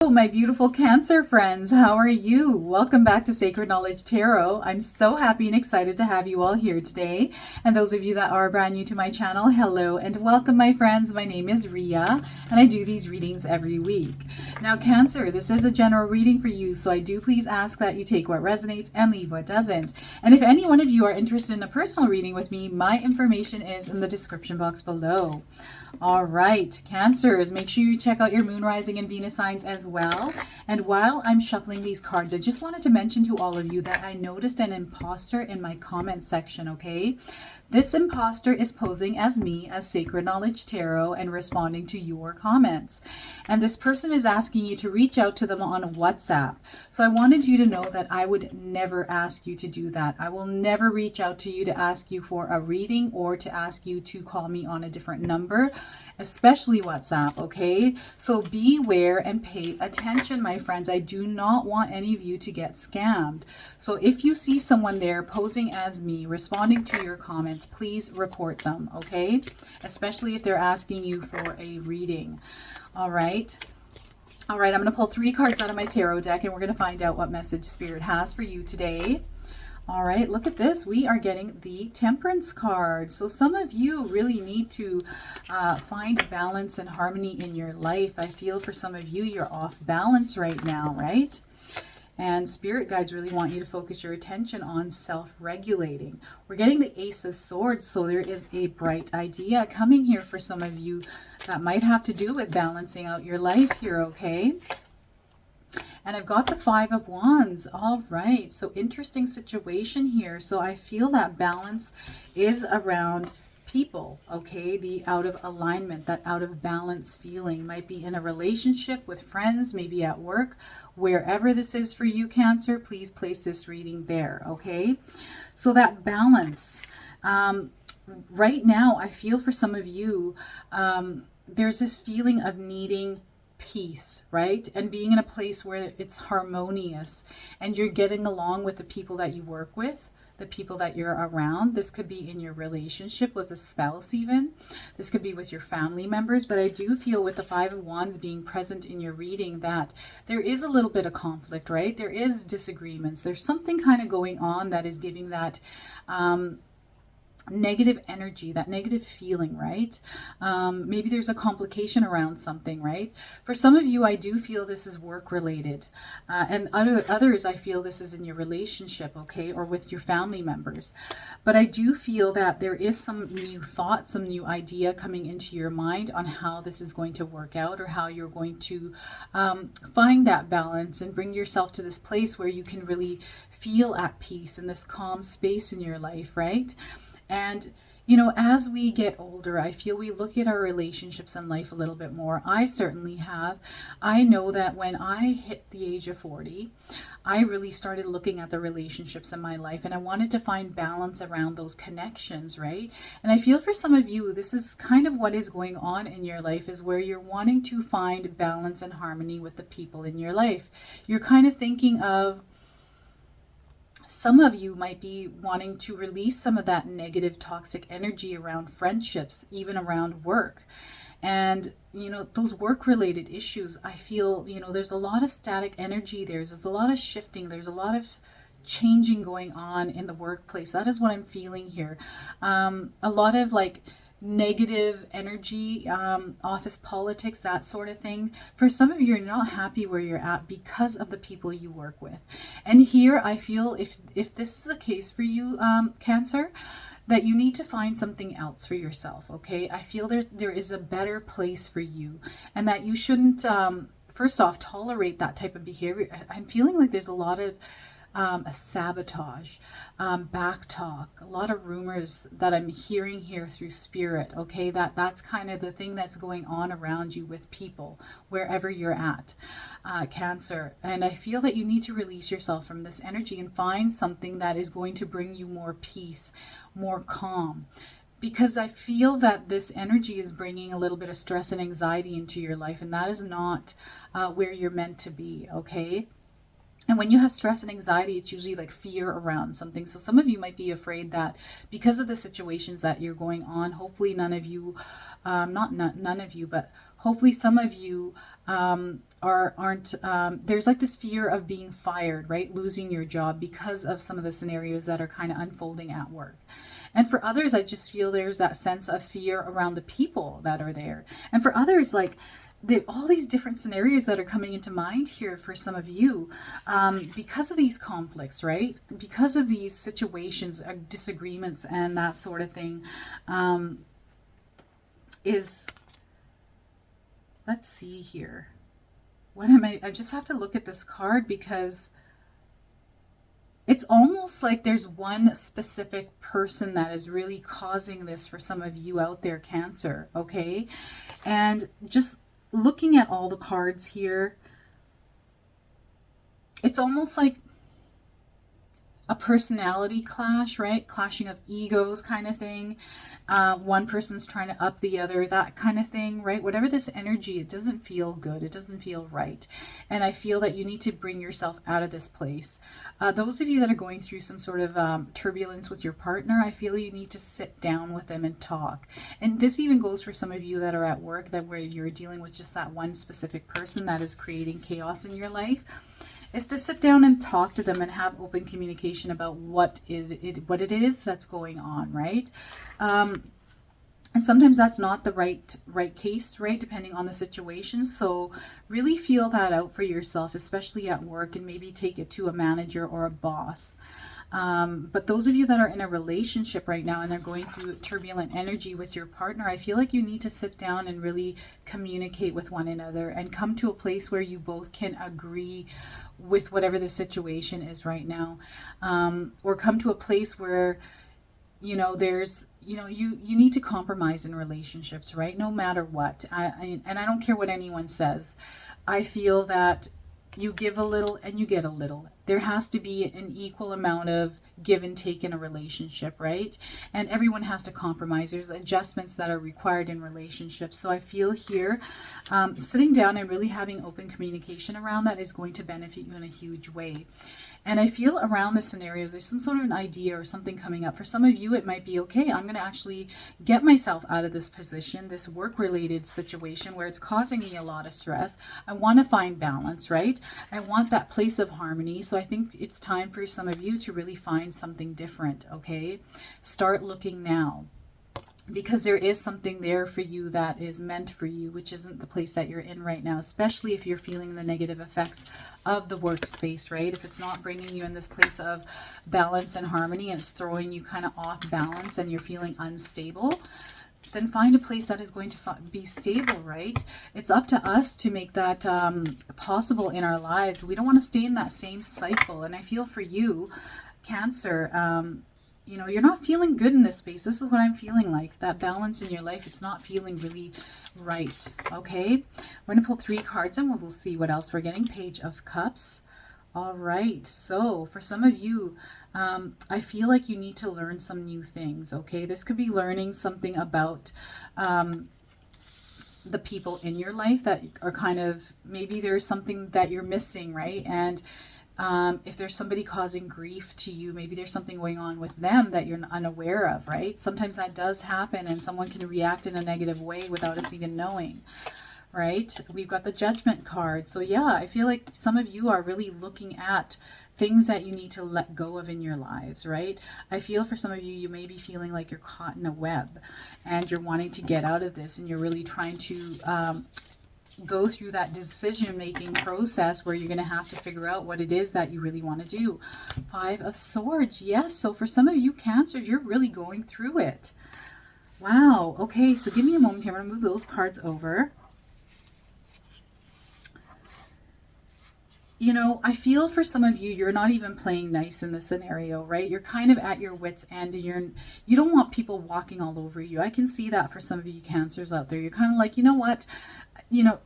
Hello, my beautiful Cancer friends. How are you? Welcome back to Sacred Knowledge Tarot. I'm so happy and excited to have you all here today. And those of you that are brand new to my channel, hello and welcome, my friends. My name is Ria, and I do these readings every week. Now, Cancer, this is a general reading for you, so I do please ask that you take what resonates and leave what doesn't. And if any one of you are interested in a personal reading with me, my information is in the description box below. All right, Cancers, make sure you check out your moon, rising, and Venus signs as well. And while I'm shuffling these cards, I just wanted to mention to all of you that I noticed an imposter in my comment section, okay? This imposter is posing as me, as Sacred Knowledge Tarot, and responding to your comments. And this person is asking you to reach out to them on WhatsApp. So I wanted you to know that I would never ask you to do that. I will never reach out to you to ask you for a reading or to ask you to call me on a different number, especially WhatsApp, okay? So beware and pay attention, my friends. I do not want any of you to get scammed. So if you see someone there posing as me, responding to your comments, please report them, okay? Especially if they're asking you for a reading. All right. All right, I'm going to pull 3 cards out of my tarot deck, and we're going to find out what message Spirit has for you today. All right, look at this. We are getting the Temperance card. So some of you really need to find balance and harmony in your life. I feel for some of you, you're off balance right now, right? And Spirit guides really want you to focus your attention on self-regulating. We're getting the Ace of Swords, so there is a bright idea coming here for some of you that might have to do with balancing out your life here, okay? And I've got the 5 of Wands. All right, so interesting situation here. So I feel that balance is around people, okay? The out of alignment, that out of balance feeling might be in a relationship with friends, maybe at work, wherever this is for you, Cancer, please place this reading there, okay? So that balance, right now, I feel for some of you, there's this feeling of needing peace, right? And being in a place where it's harmonious and you're getting along with the people that you work with, the people that you're around. This could be in your relationship with a spouse even. This could be with your family members. But I do feel with the 5 of Wands being present in your reading that there is a little bit of conflict, right? There is disagreements. There's something kind of going on that is giving that negative energy, that negative feeling, right? Maybe there's a complication around something, right? For some of you, I do feel this is work related, and others I feel this is in your relationship, okay, or with your family members. But I do feel that there is some new thought, some new idea coming into your mind on how this is going to work out, or how you're going to find that balance and bring yourself to this place where you can really feel at peace in this calm space in your life, right? And, you know, as we get older, I feel we look at our relationships in life a little bit more. I certainly have. I know that when I hit the age of 40, I really started looking at the relationships in my life, and I wanted to find balance around those connections, right? And I feel for some of you, this is kind of what is going on in your life, is where you're wanting to find balance and harmony with the people in your life. You're kind of thinking of, some of you might be wanting to release some of that negative toxic energy around friendships, even around work. And, you know, those work related issues, I feel, you know, there's a lot of static energy there. There's a lot of shifting. There's a lot of changing going on in the workplace. That is what I'm feeling here. A lot of like negative energy, office politics, that sort of thing. For some of you, you're not happy where you're at because of the people you work with. And here I feel if this is the case for you, Cancer, that you need to find something else for yourself, okay? I feel there is a better place for you, and that you shouldn't, first off, tolerate that type of behavior. I'm feeling like there's a lot of a sabotage, back talk, a lot of rumors that I'm hearing here through Spirit, okay? That's kind of the thing that's going on around you with people, wherever you're at, Cancer. And I feel that you need to release yourself from this energy and find something that is going to bring you more peace, more calm. Because I feel that this energy is bringing a little bit of stress and anxiety into your life, and that is not where you're meant to be, okay? And when you have stress and anxiety, it's usually like fear around something. So some of you might be afraid that because of the situations that you're going on, hopefully none of you, none of you, but hopefully some of you aren't there's like this fear of being fired, right? Losing your job because of some of the scenarios that are kind of unfolding at work. And for others, I just feel there's that sense of fear around the people that are there. And for others, like all these different scenarios that are coming into mind here for some of you, because of these conflicts, right? Because of these situations, disagreements, and that sort of thing, let's see here. What am I just have to look at this card because it's almost like there's one specific person that is really causing this for some of you out there, Cancer, okay? And just looking at all the cards here, it's almost like a personality clash, right? Clashing of egos kind of thing. One person's trying to up the other, that kind of thing, right? Whatever this energy, it doesn't feel good. It doesn't feel right. And I feel that you need to bring yourself out of this place. Those of you that are going through some sort of turbulence with your partner, I feel you need to sit down with them and talk. And this even goes for some of you that are at work, that where you're dealing with just that one specific person that is creating chaos in your life, is to sit down and talk to them and have open communication about what it is that's going on, right? And sometimes that's not the right case, right? Depending on the situation. So really feel that out for yourself, especially at work, and maybe take it to a manager or a boss. But those of you that are in a relationship right now and they're going through turbulent energy with your partner, I feel like you need to sit down and really communicate with one another and come to a place where you both can agree with whatever the situation is right now, or come to a place where, you know, there's, you know, you need to compromise in relationships, right? No matter what. And I don't care what anyone says. I feel that you give a little and you get a little. There has to be an equal amount of give and take in a relationship, right? And everyone has to compromise. There's adjustments that are required in relationships. So I feel here, sitting down and really having open communication around that is going to benefit you in a huge way. And I feel around the scenarios, there's some sort of an idea or something coming up. For some of you, it might be, okay, I'm going to actually get myself out of this position, this work-related situation where it's causing me a lot of stress. I want to find balance, right? I want that place of harmony. So I think it's time for some of you to really find something different, okay? Start looking now. Because there is something there for you that is meant for you, which isn't the place that you're in right now, especially if you're feeling the negative effects of the workspace, right? If it's not bringing you in this place of balance and harmony and it's throwing you kind of off balance and you're feeling unstable, then find a place that is going to be stable, right? It's up to us to make that possible in our lives. We don't want to stay in that same cycle. And I feel for you, Cancer, you know, you're not feeling good in this space. This is what I'm feeling like. That balance in your life, it's not feeling really right. Okay. We're going to pull 3 cards and we'll see what else we're getting. Page of Cups. All right. So for some of you, I feel like you need to learn some new things. Okay. This could be learning something about, the people in your life that are kind of, maybe there's something that you're missing, right? And if there's somebody causing grief to you, maybe there's something going on with them that you're unaware of, right? Sometimes that does happen and someone can react in a negative way without us even knowing, right? We've got the Judgment card. So yeah, I feel like some of you are really looking at things that you need to let go of in your lives, right? I feel for some of you, you may be feeling like you're caught in a web and you're wanting to get out of this and you're really trying to go through that decision-making process where you're going to have to figure out what it is that you really want to do. 5 of Swords. Yes. So for some of you Cancers, you're really going through it. Wow. Okay. So give me a moment here. I'm going to move those cards over. You know, I feel for some of you, you're not even playing nice in this scenario, right? You're kind of at your wit's end and you don't want people walking all over you. I can see that for some of you Cancers out there. You're kind of like, you know what? You know,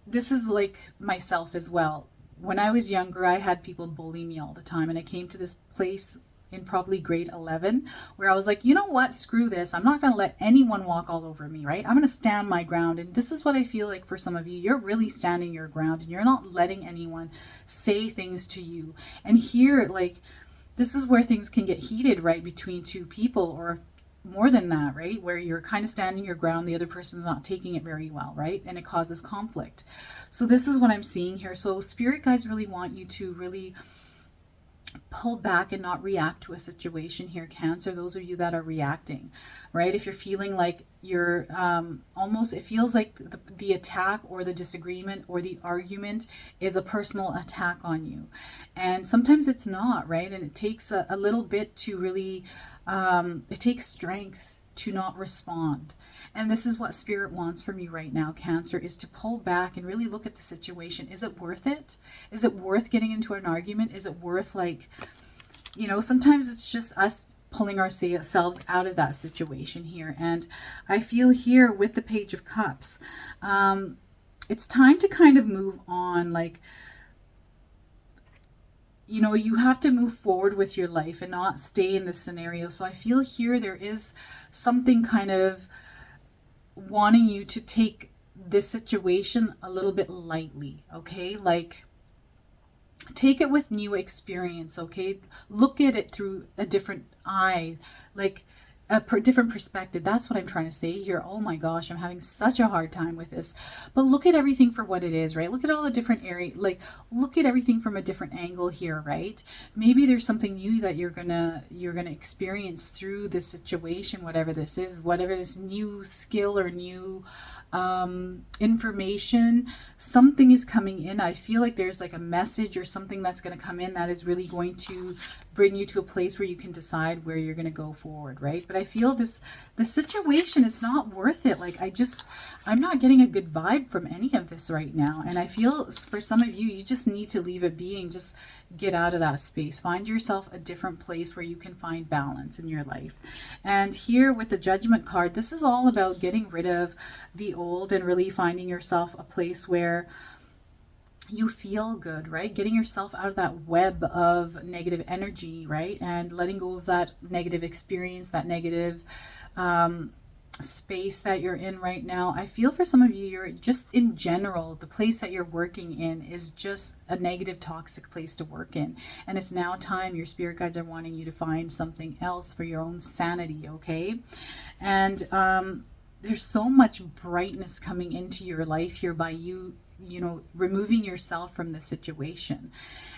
this is like myself as well. When I was younger, I had people bully me all the time. And I came to this place in probably grade 11 where I was like, you know what? Screw this. I'm not going to let anyone walk all over me, right? I'm going to stand my ground. And this is what I feel like for some of you. You're really standing your ground and you're not letting anyone say things to you. And here, like, this is where things can get heated, right? Between two people, or more than that, right? Where you're kind of standing your ground, the other person's not taking it very well, right? And it causes conflict. So this is what I'm seeing here. So spirit guides really want you to really pull back and not react to a situation here, Cancer. Those of you that are reacting, right? If you're feeling like you're almost, it feels like the attack or the disagreement or the argument is a personal attack on you. And sometimes it's not, right? And it takes a little bit to really, it takes strength to not respond. And this is what spirit wants from you right now, Cancer, is to pull back and really look at the situation. Is it worth it? Is it worth getting into an argument? Is it worth, like, you know, sometimes it's just us pulling ourselves out of that situation here. And I feel here with the Page of Cups, it's time to kind of move on. Like, you know, you have to move forward with your life and not stay in this scenario. So I feel here there is something kind of wanting you to take this situation a little bit lightly, okay? Like, take it with new experience, okay? Look at it through a different eye, like a different perspective. That's what I'm trying to say here. Oh my gosh, I'm having such a hard time with this. But look at everything for what it is, right? Look at all the different areas, like look at everything from a different angle here, right? Maybe there's something new that you're gonna experience through this situation, whatever this is, whatever this new skill or new information, something is coming in. I feel like there's like a message or something that's going to come in that is really going to bring you to a place where you can decide where you're going to go forward, right? But I feel the situation is not worth it. Like, I'm not getting a good vibe from any of this right now. And I feel for some of you, you just need to leave it be and just get out of that space. Find yourself a different place where you can find balance in your life. And here with the Judgment card, this is all about getting rid of the old and really finding yourself a place where you feel good, right? Getting yourself out of that web of negative energy, right? And letting go of that negative experience, that negative space that you're in right now. I feel for some of you, you're just in general, the place that you're working in is just a negative, toxic place to work in. And it's now time, your spirit guides are wanting you to find something else for your own sanity, okay? And there's so much brightness coming into your life here by you know, removing yourself from the situation.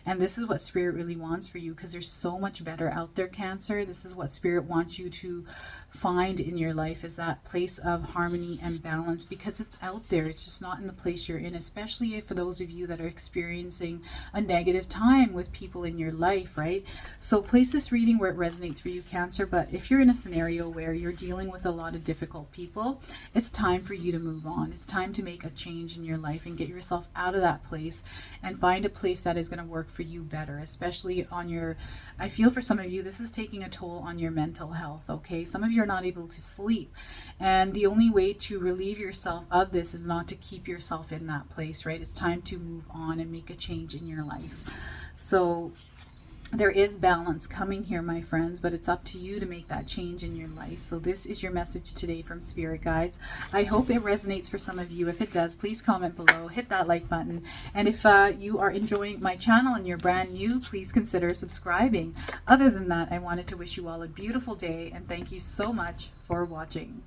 And this is what Spirit really wants for you, because there's so much better out there, Cancer. This is what Spirit wants you to find in your life, is that place of harmony and balance, because it's out there. It's just not in the place you're in, especially for those of you that are experiencing a negative time with people in your life, right? So place this reading where it resonates for you, Cancer. But if you're in a scenario where you're dealing with a lot of difficult people, it's time for you to move on. It's time to make a change in your life and get yourself out of that place and find a place that is going to work for you better, especially on your, I feel for some of you, this is taking a toll on your mental health, okay? Some of you are not able to sleep. And the only way to relieve yourself of this is not to keep yourself in that place, right? It's time to move on and make a change in your life. So there is balance coming here, my friends, but it's up to you to make that change in your life. So this is your message today from Spirit Guides. I hope it resonates for some of you. If it does, please comment below, hit that like button. And if you are enjoying my channel and you're brand new, please consider subscribing. Other than that, I wanted to wish you all a beautiful day and thank you so much for watching.